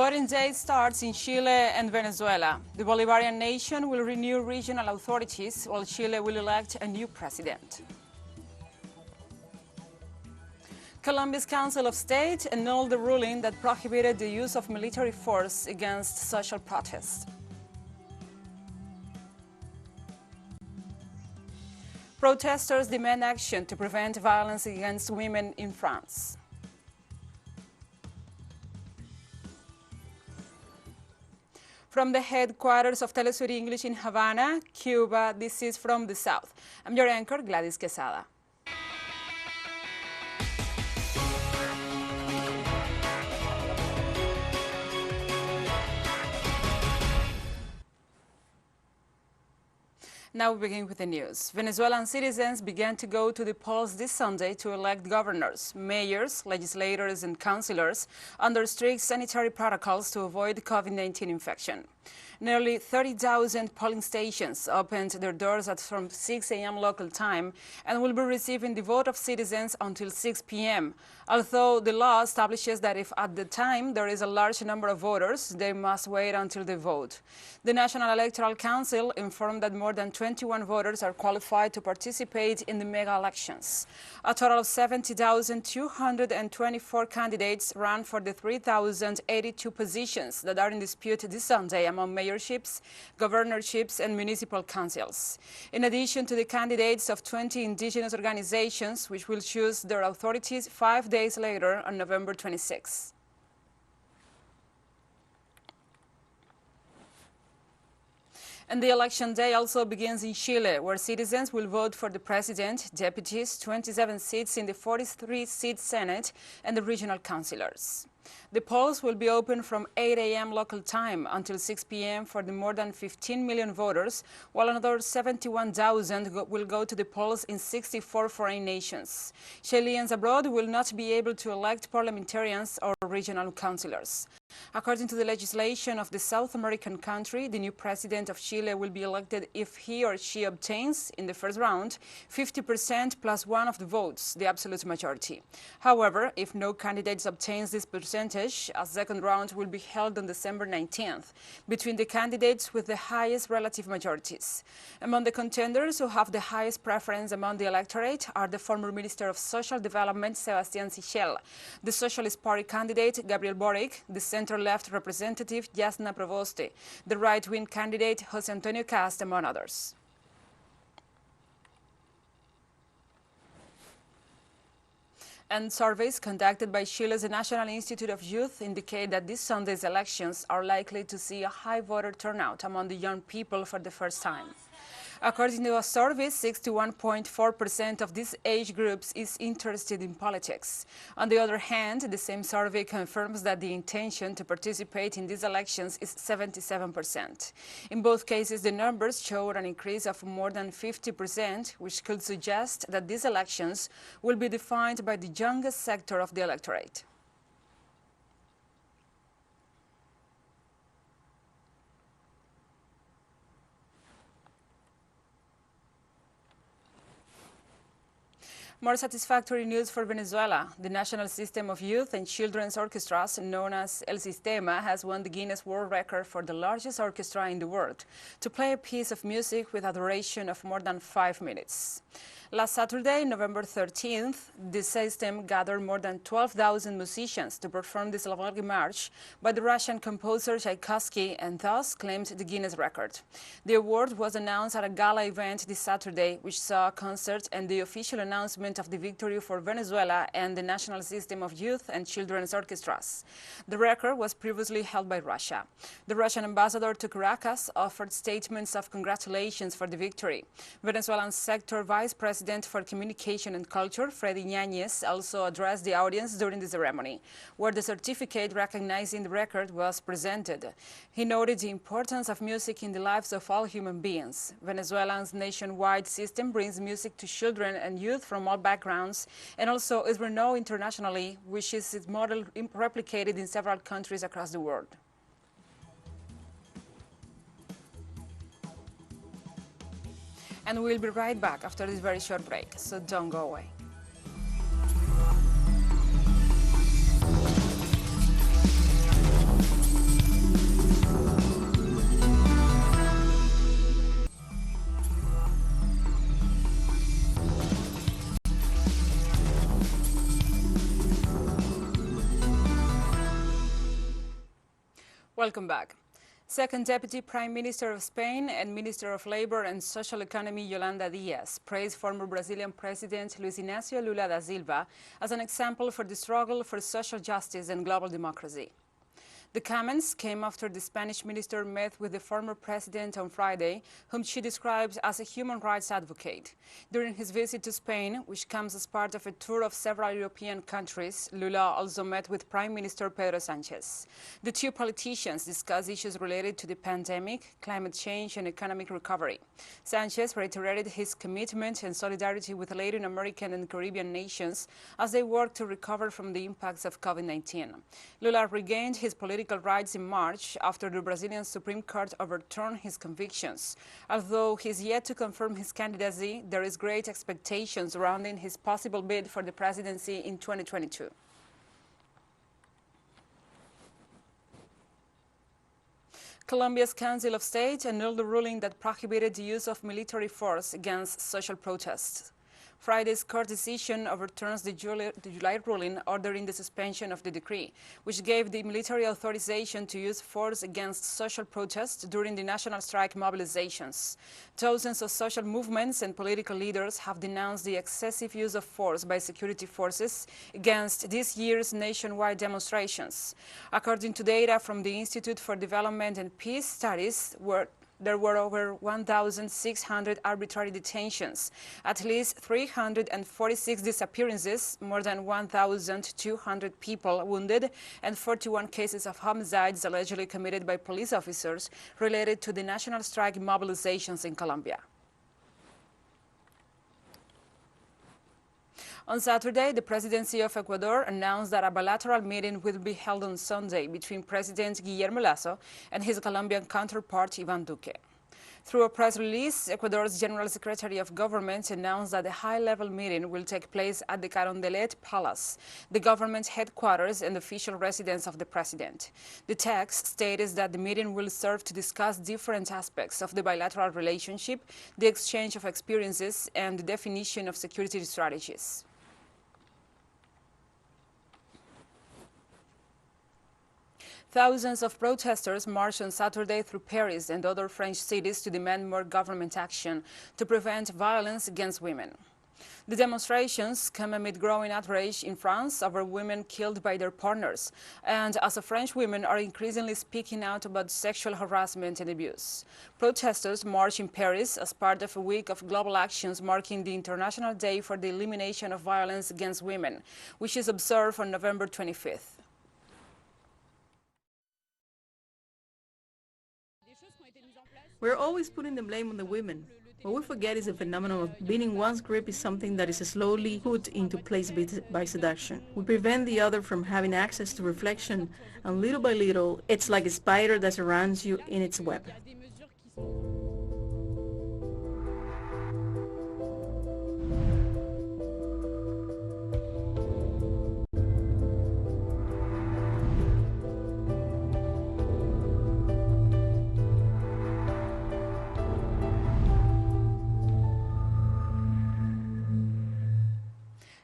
Voting day starts in Chile and Venezuela. The Bolivarian nation will renew regional authorities, while Chile will elect a new president. Colombia's Council of State annulled the ruling that prohibited the use of military force against social protests. Protesters demand action to prevent violence against women in France. From the headquarters of TeleSUR English in Havana, Cuba, this is From the South. I'm your anchor, Gladys Quesada. Now we begin with the news. Venezuelan citizens began to go to the polls this Sunday to elect governors, mayors, legislators, and councillors under strict sanitary protocols to avoid COVID-19 infection. Nearly 30,000 polling stations opened their doors at from 6 a.m. local time and will be receiving the vote of citizens until 6 p.m., although the law establishes that if at the time there is a large number of voters, they must wait until they vote. The National Electoral Council informed that more than 21 voters are qualified to participate in the mega elections. A total of 70,224 candidates ran for the 3,082 positions that are in dispute this Sunday among mayorships, governorships, and municipal councils. In addition to the candidates of 20 indigenous organizations, which will choose their authorities 5 days later on November 26. And the election day also begins in Chile, where citizens will vote for the president, deputies, 27 seats in the 43-seat Senate, and the regional councillors. The polls will be open from 8 a.m. local time until 6 p.m. for the more than 15 million voters, while another 71,000 will go to the polls in 64 foreign nations. Chileans abroad will not be able to elect parliamentarians or regional councillors. According to the legislation of the South American country, the new president of Chile will be elected if he or she obtains, in the first round, 50% plus one of the votes, the absolute majority. However, if no candidate obtains this percentage, a second round will be held on December 19th between the candidates with the highest relative majorities. Among the contenders who have the highest preference among the electorate are the former Minister of Social Development, Sebastián Sichel, the Socialist Party candidate, Gabriel Boric, the center-left representative, Jasna Provoste, the right-wing candidate, José Antonio Cast, among others. And surveys conducted by Chile's National Institute of Youth indicate that this Sunday's elections are likely to see a high voter turnout among the young people for the first time. According to a survey, 61.4% of these age groups is interested in politics. On the other hand, the same survey confirms that the intention to participate in these elections is 77%. In both cases, the numbers showed an increase of more than 50%, which could suggest that these elections will be defined by the youngest sector of the electorate. More satisfactory news for Venezuela. The National System of Youth and Children's Orchestras, known as El Sistema, has won the Guinness World Record for the largest orchestra in the world to play a piece of music with a duration of more than 5 minutes. Last Saturday, November 13th, the system gathered more than 12,000 musicians to perform the Slavonski March by the Russian composer Tchaikovsky and thus claimed the Guinness record. The award was announced at a gala event this Saturday, which saw a concert and the official announcement of the victory for Venezuela and the National System of Youth and Children's Orchestras. The record was previously held by Russia. The Russian ambassador to Caracas offered statements of congratulations for the victory. Venezuelan sector vice president for Communication and Culture, Freddy Ñañez, also addressed the audience during the ceremony, where the certificate recognizing the record was presented. He noted the importance of music in the lives of all human beings. Venezuela's nationwide system brings music to children and youth from all backgrounds and also is renowned internationally, which is its model replicated in several countries across the world. And we'll be right back after this very short break, so don't go away. Welcome back. Second Deputy Prime Minister of Spain and Minister of Labor and Social Economy Yolanda Díaz praised former Brazilian President Luiz Inácio Lula da Silva as an example for the struggle for social justice and global democracy. The comments came after the Spanish minister met with the former president on Friday, whom she describes as a human rights advocate. During his visit to Spain, which comes as part of a tour of several European countries, Lula also met with Prime Minister Pedro Sánchez. The two politicians discussed issues related to the pandemic, climate change, and economic recovery. Sánchez reiterated his commitment and solidarity with Latin American and Caribbean nations as they work to recover from the impacts of COVID-19. Lula regained his political rights in March after the Brazilian Supreme Court overturned his convictions. Although he's yet to confirm his candidacy, there is great expectation surrounding his possible bid for the presidency in 2022. Colombia's Council of State annulled the ruling that prohibited the use of military force against social protests. Friday's court decision overturns the July ruling ordering the suspension of the decree, which gave the military authorization to use force against social protests during the national strike mobilizations. Thousands of social movements and political leaders have denounced the excessive use of force by security forces against this year's nationwide demonstrations. According to data from the Institute for Development and Peace Studies, there were over 1,600 arbitrary detentions, at least 346 disappearances, more than 1,200 people wounded, and 41 cases of homicides allegedly committed by police officers related to the national strike mobilizations in Colombia. On Saturday, the presidency of Ecuador announced that a bilateral meeting will be held on Sunday between President Guillermo Lasso and his Colombian counterpart, Iván Duque. Through a press release, Ecuador's General Secretary of Government announced that a high-level meeting will take place at the Carondelet Palace, the government headquarters and official residence of the president. The text states that the meeting will serve to discuss different aspects of the bilateral relationship, the exchange of experiences, and the definition of security strategies. Thousands of protesters marched on Saturday through Paris and other French cities to demand more government action to prevent violence against women. The demonstrations come amid growing outrage in France over women killed by their partners, and as French women are increasingly speaking out about sexual harassment and abuse. Protesters marched in Paris as part of a week of global actions marking the International Day for the Elimination of Violence Against Women, which is observed on November 25th. We're always putting the blame on the women. What we forget is the phenomenon of beating one's grip is something that is slowly put into place by seduction. We prevent the other from having access to reflection, and little by little, it's like a spider that surrounds you in its web.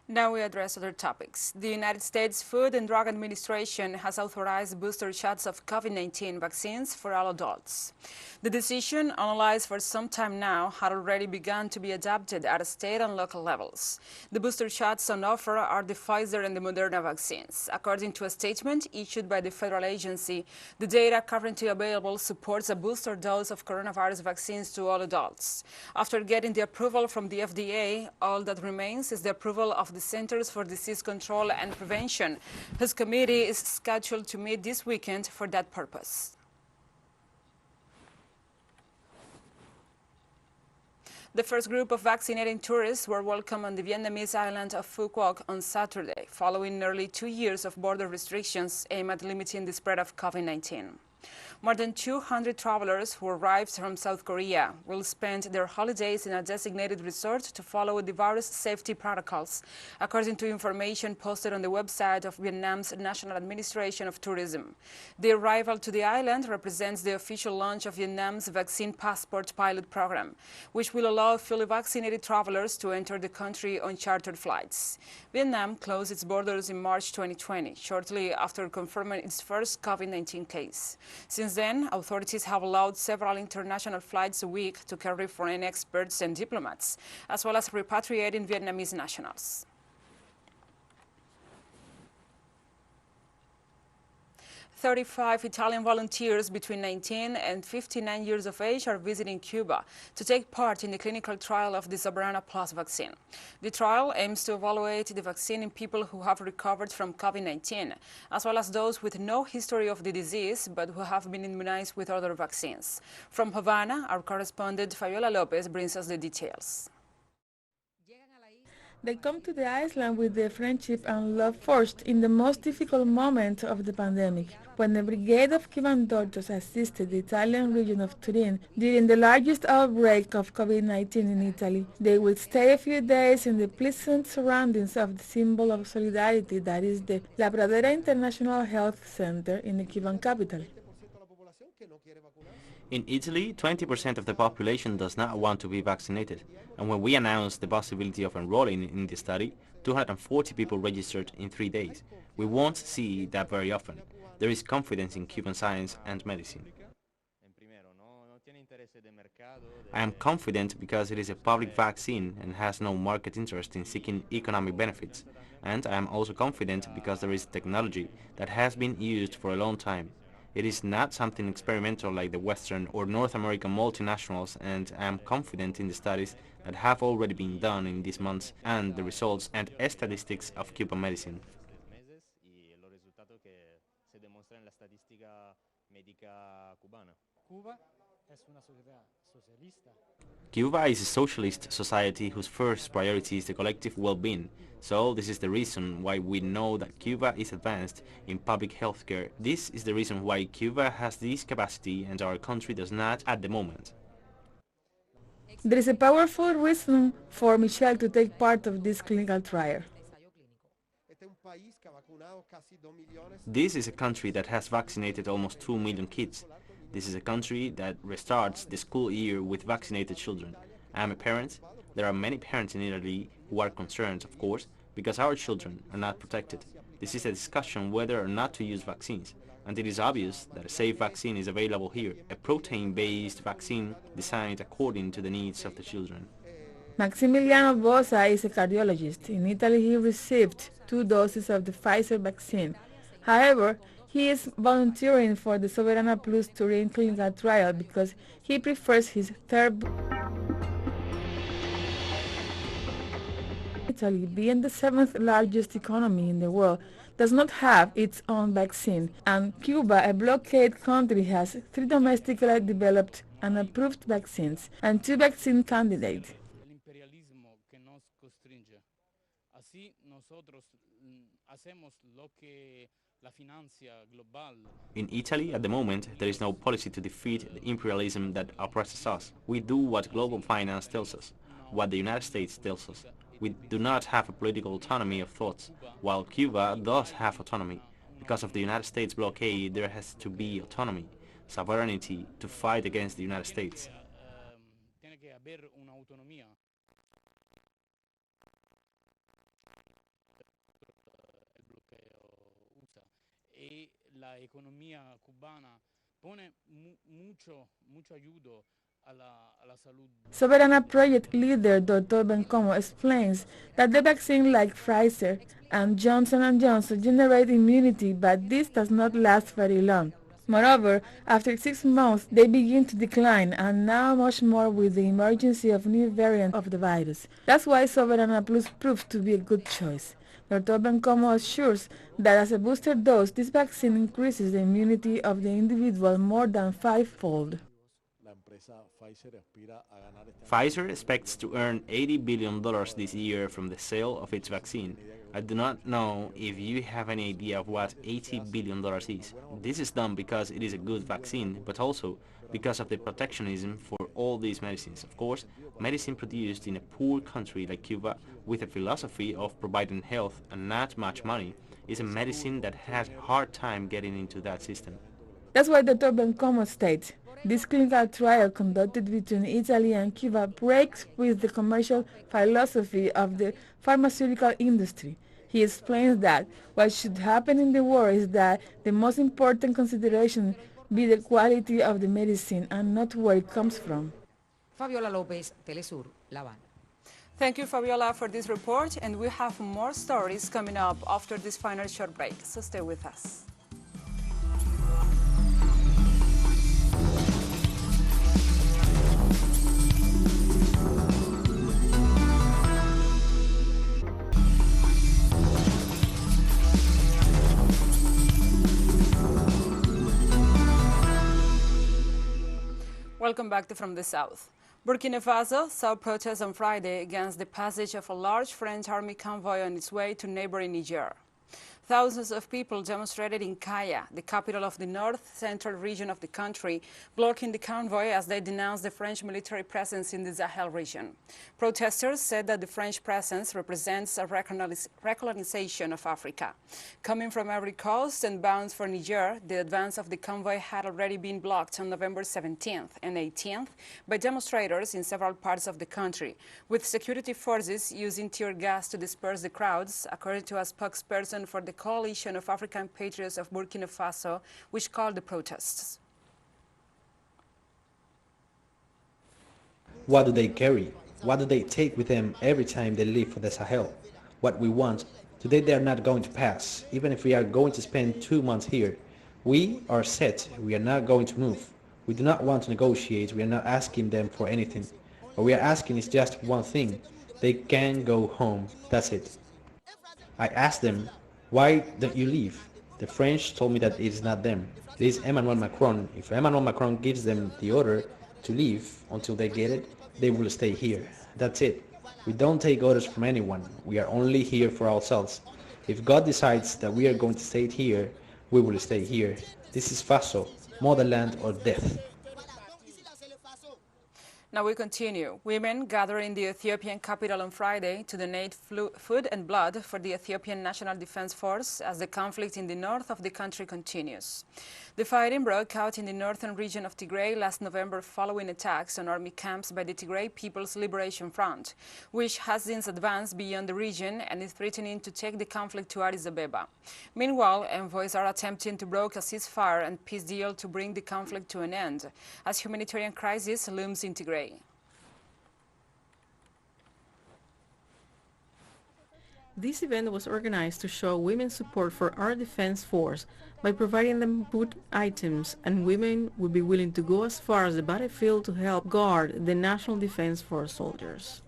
Now we address other topics. The United States Food and Drug Administration has authorized booster shots of COVID-19 vaccines for all adults. The decision, analyzed for some time now, had already begun to be adopted at state and local levels. The booster shots on offer are the Pfizer and the Moderna vaccines. According to a statement issued by the federal agency, the data currently available supports a booster dose of coronavirus vaccines to all adults. After getting the approval from the FDA, all that remains is the approval of the Centers for Disease Control and Prevention, whose committee is scheduled to meet this weekend for that purpose. The first group of vaccinating tourists were welcomed on the Vietnamese island of Phu Quoc on Saturday, following nearly 2 years of border restrictions aimed at limiting the spread of COVID-19. More than 200 travelers who arrived from South Korea will spend their holidays in a designated resort to follow the virus safety protocols, according to information posted on the website of Vietnam's National Administration of Tourism. The arrival to the island represents the official launch of Vietnam's vaccine passport pilot program, which will allow fully vaccinated travelers to enter the country on chartered flights. Vietnam closed its borders in March 2020, shortly after confirming its first COVID-19 case. Since then, authorities have allowed several international flights a week to carry foreign experts and diplomats, as well as repatriating Vietnamese nationals. 35 Italian volunteers between 19 and 59 years of age are visiting Cuba to take part in the clinical trial of the Soberana Plus vaccine. The trial aims to evaluate the vaccine in people who have recovered from COVID-19, as well as those with no history of the disease but who have been immunized with other vaccines. From Havana, our correspondent Fabiola Lopez brings us the details. They come to the island with the friendship and love forged in the most difficult moment of the pandemic, when the brigade of Cuban doctors assisted the Italian region of Turin during the largest outbreak of COVID-19 in Italy. They will stay a few days in the pleasant surroundings of the symbol of solidarity that is the La Pradera International Health Center in the Cuban capital. In Italy, 20% of the population does not want to be vaccinated, and when we announced the possibility of enrolling in the study, 240 people registered in 3 days. We won't see that very often. There is confidence in Cuban science and medicine. I am confident because it is a public vaccine and has no market interest in seeking economic benefits, and I am also confident because there is technology that has been used for a long time. It is not something experimental like the Western or North American multinationals, and I am confident in the studies that have already been done in these months and the results and statistics of Cuban medicine. Cuba is a socialist society whose first priority is the collective well-being. So this is the reason why we know that Cuba is advanced in public health care. This is the reason why Cuba has this capacity and our country does not at the moment. There is a powerful reason for Michelle to take part of this clinical trial. This is a country that has vaccinated almost 2 million kids. This is a country that restarts the school year with vaccinated children. I am a parent. There are many parents in Italy who are concerned, of course, because our children are not protected. This is a discussion whether or not to use vaccines, and it is obvious that a safe vaccine is available here, a protein-based vaccine designed according to the needs of the children. Maximiliano Bosa is a cardiologist. In Italy, he received 2 doses of the Pfizer vaccine. However, he is volunteering for the Soberana Plus Turin clinical trial because he prefers his third. Italy, being the 7th largest economy in the world, does not have its own vaccine, and Cuba, a blockade country, has 3 domestically developed and approved vaccines and 2 vaccine candidates. In Italy, at the moment, there is no policy to defeat the imperialism that oppresses us. We do what global finance tells us, what the United States tells us. We do not have a political autonomy of thoughts, while Cuba does have autonomy. Because of the United States blockade, there has to be autonomy, sovereignty to fight against the United States. Soberana project leader Dr. Bencomo explains that the vaccine like Pfizer and Johnson & Johnson generate immunity, but this does not last very long. Moreover, after 6 months they begin to decline, and now much more with the emergence of new variants of the virus. That's why Soberana Plus proved to be a good choice. Dr. Bencomo assures that as a booster dose, this vaccine increases the immunity of the individual more than 5-fold. Pfizer expects to earn $80 billion this year from the sale of its vaccine. I do not know if you have any idea of what $80 billion is. This is done because it is a good vaccine, but also because of the protectionism for all these medicines. Of course, medicine produced in a poor country like Cuba with a philosophy of providing health and not much money is a medicine that has a hard time getting into that system. That's why Dr. Bencomo states, this clinical trial conducted between Italy and Cuba breaks with the commercial philosophy of the pharmaceutical industry. He explains that what should happen in the war is that the most important consideration be the quality of the medicine and not where it comes from. Fabiola Lopez, TeleSUR, La Habana. Thank you, Fabiola, for this report, and we have more stories coming up after this final short break, so stay with us. Welcome back to From the South. Burkina Faso saw protests on Friday against the passage of a large French army convoy on its way to neighboring Niger. Thousands of people demonstrated in Kaya, the capital of the north-central region of the country, blocking the convoy as they denounced the French military presence in the Sahel region. Protesters said that the French presence represents a recolonization of Africa. Coming from every coast and bound for Niger, the advance of the convoy had already been blocked on November 17th and 18th by demonstrators in several parts of the country, with security forces using tear gas to disperse the crowds, according to a spokesperson for the Coalition of African Patriots of Burkina Faso, which called the protests. What do they carry? What do they take with them every time they leave for the Sahel? What we want, today they are not going to pass. Even if we are going to spend 2 months here, we are set. We are not going to move. We do not want to negotiate. We are not asking them for anything. What we are asking is just one thing. They can go home. That's it. I asked them, why don't you leave? The French told me that it is not them. It is Emmanuel Macron. If Emmanuel Macron gives them the order to leave until they get it, they will stay here. That's it. We don't take orders from anyone. We are only here for ourselves. If God decides that we are going to stay here, we will stay here. This is Faso, motherland or death. Now we continue. Women gathered in the Ethiopian capital on Friday to donate food and blood for the Ethiopian National Defense Force as the conflict in the north of the country continues. The fighting broke out in the northern region of Tigray last November following attacks on army camps by the Tigray People's Liberation Front, which has since advanced beyond the region and is threatening to take the conflict to Addis Ababa. Meanwhile, envoys are attempting to broker a ceasefire and peace deal to bring the conflict to an end, as humanitarian crisis looms in Tigray. This event was organized to show women's support for our defense force by providing them food items, and women would be willing to go as far as the battlefield to help guard the National Defense Force soldiers.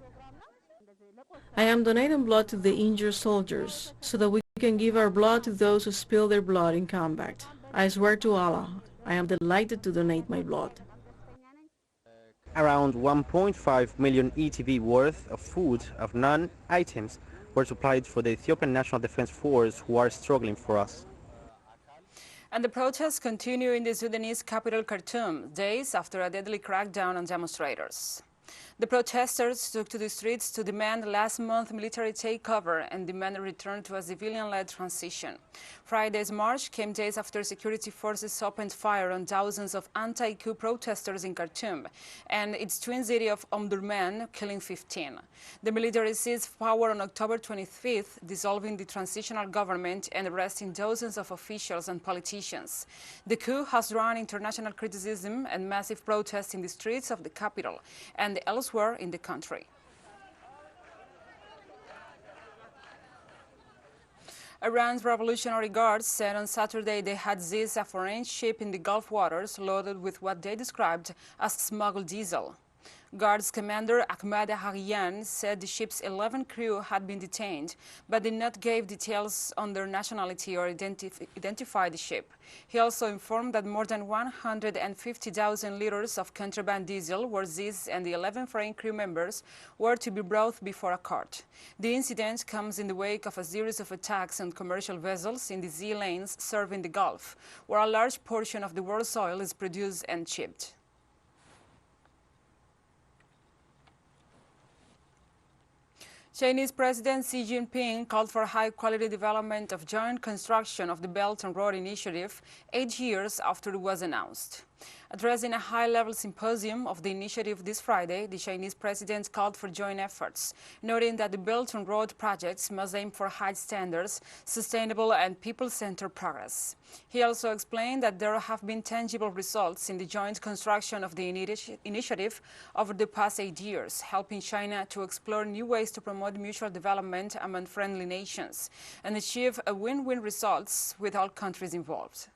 I am donating blood to the injured soldiers so that we can give our blood to those who spill their blood in combat. I swear to Allah, I am delighted to donate my blood. Around 1.5 million ETB worth of food of non-items were supplied for the Ethiopian National Defense Force who are struggling for us. And the protests continue in the Sudanese capital Khartoum, days after a deadly crackdown on demonstrators. The protesters took to the streets to demand last month's military takeover and demand a return to a civilian-led transition. Friday's march came days after security forces opened fire on thousands of anti-coup protesters in Khartoum and its twin city of Omdurman, killing 15. The military seized power on October 25th, dissolving the transitional government and arresting dozens of officials and politicians. The coup has drawn international criticism and massive protests in the streets of the capital and elsewhere in the country. Iran's Revolutionary Guards said on Saturday they had seized a foreign ship in the Gulf waters loaded with what they described as smuggled diesel. Guards Commander Ahmad Harian said the ship's 11 crew had been detained, but did not give details on their nationality or identify the ship. He also informed that more than 150,000 liters of contraband diesel were seized and the 11 foreign crew members were to be brought before a court. The incident comes in the wake of a series of attacks on commercial vessels in the sea lanes serving the Gulf, where a large portion of the world's oil is produced and shipped. Chinese President Xi Jinping called for high-quality development of joint construction of the Belt and Road Initiative 8 years after it was announced. Addressing a high-level symposium of the initiative this Friday, the Chinese president called for joint efforts, noting that the Belt and Road projects must aim for high standards, sustainable and people-centered progress. He also explained that there have been tangible results in the joint construction of the initiative over the past 8 years, helping China to explore new ways to promote mutual development among friendly nations and achieve a win-win results with all countries involved.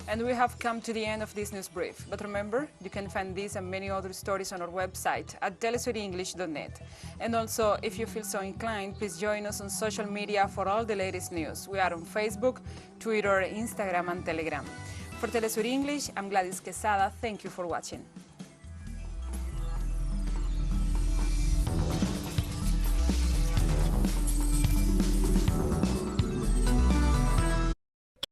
And we have come to the end of this news brief. But remember, you can find these and many other stories on our website at telesurenglish.net. And also, if you feel so inclined, please join us on social media for all the latest news. We are on Facebook, Twitter, Instagram, and Telegram. For TeleSUR English, I'm Gladys Quesada. Thank you for watching.